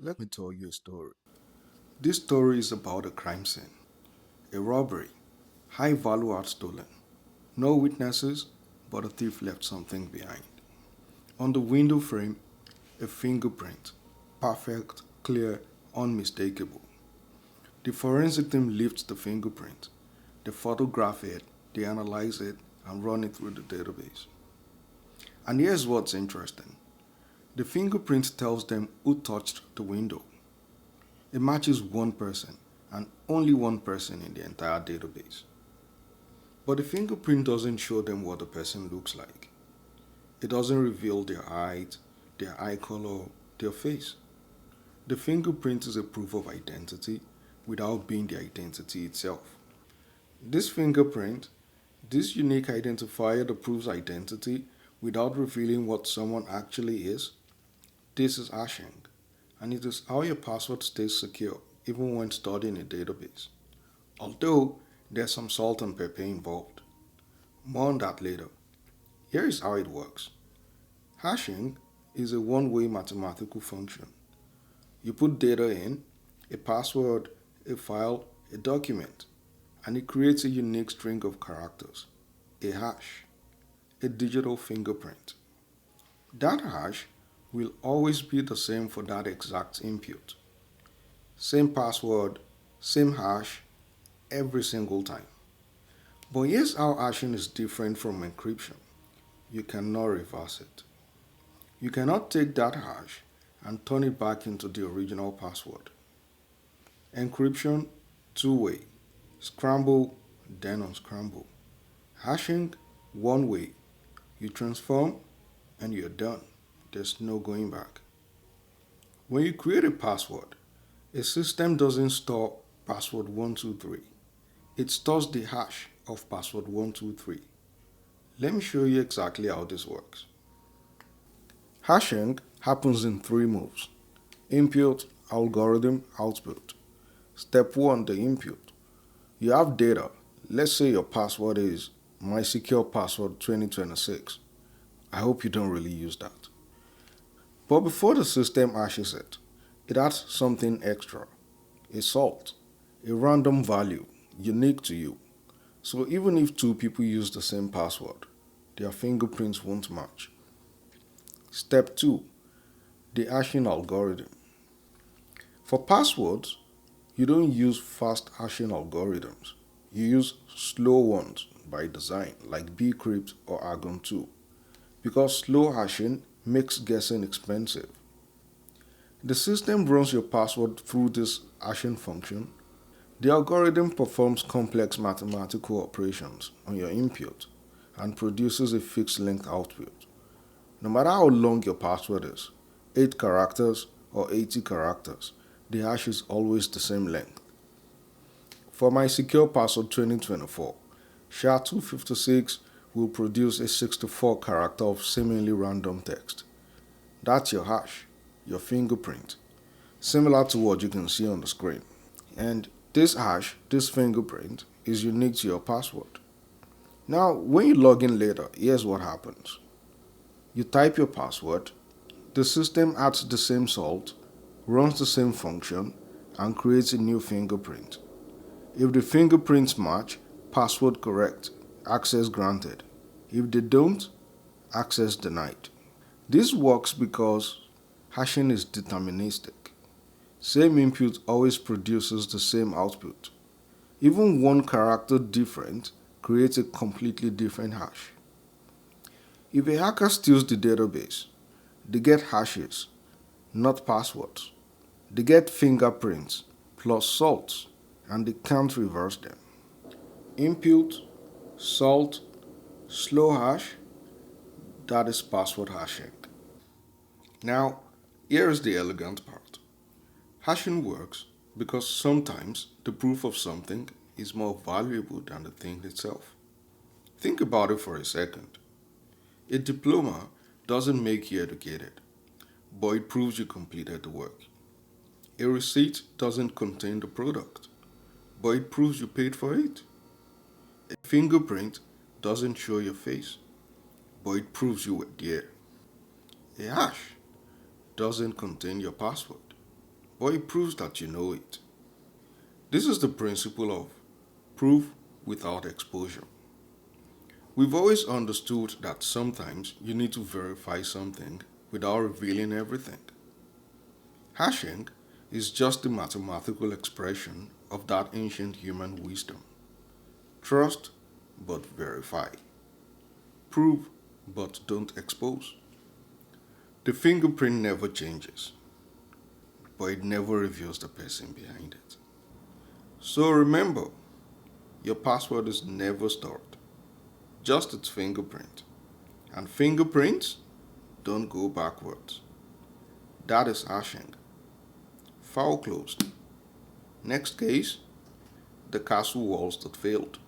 Let me tell you a story. This story is about a crime scene, a robbery, high value art stolen. No witnesses, but a thief left something behind. On the window frame, a fingerprint. Perfect, clear, unmistakable. The forensic team lifts the fingerprint. They photograph it, they analyze it, and run it through the database. And here's what's interesting. The fingerprint tells them who touched the window. It matches one person and only one person in the entire database. But the fingerprint doesn't show them what the person looks like. It doesn't reveal their height, their eye color, their face. The fingerprint is a proof of identity without being the identity itself. This fingerprint, this unique identifier that proves identity without revealing what someone actually is, this is hashing, and it is how your password stays secure even when stored in a database. Although there's some salt and pepper involved. More on that later. Here is how it works. Hashing is a one-way mathematical function. You put data in, a password, a file, a document, and it creates a unique string of characters, a hash, a digital fingerprint. That hash will always be the same for that exact input. Same password, same hash, every single time. But here's how hashing is different from encryption. You cannot reverse it. You cannot take that hash and turn it back into the original password. Encryption, two-way. Scramble, then unscramble. Hashing, one way. You transform and you're done. There's no going back. When you create a password, a system doesn't store password 123. It stores the hash of password 123. Let me show you exactly how this works. Hashing happens in three moves: input, algorithm, output. Step 1, the input. You have data. Let's say your password is my secure password 2026. I hope you don't really use that. But before the system hashes it, it adds something extra, a salt, a random value, unique to you. So even if two people use the same password, their fingerprints won't match. Step 2, the hashing algorithm. For passwords, you don't use fast hashing algorithms. You use slow ones by design, like bcrypt or argon2, because slow hashing makes guessing expensive. The system runs your password through this hashing function. The algorithm performs complex mathematical operations on your input and produces a fixed length output. No matter how long your password is, 8 characters or 80 characters, the hash is always the same length. For my secure password 2024, SHA-256 will produce a 64 character of seemingly random text. That's your hash, your fingerprint, similar to what you can see on the screen. And this hash, this fingerprint, is unique to your password. Now, when you log in later, here's what happens. You type your password, the system adds the same salt, runs the same function, and creates a new fingerprint. If the fingerprints match, password correct, access granted. If they don't, access denied. This works because hashing is deterministic. Same input always produces the same output. Even one character different creates a completely different hash. If a hacker steals the database, they get hashes, not passwords. They get fingerprints plus salts, and they can't reverse them. Input, salt, slow hash, that is password hashing. Now, here is the elegant part. Hashing works because sometimes the proof of something is more valuable than the thing itself. Think about it for a second. A diploma doesn't make you educated, but it proves you completed the work. A receipt doesn't contain the product, but it proves you paid for it. A fingerprint doesn't show your face, but it proves you were there. A hash doesn't contain your password, but it proves that you know it. This is the principle of proof without exposure. We've always understood that sometimes you need to verify something without revealing everything. Hashing is just the mathematical expression of that ancient human wisdom. Trust, but verify. Prove, but don't expose. The fingerprint never changes, but it never reveals the person behind it. So remember, your password is never stored, just its fingerprint. And fingerprints don't go backwards. That is hashing. File closed. Next case, the castle walls that failed.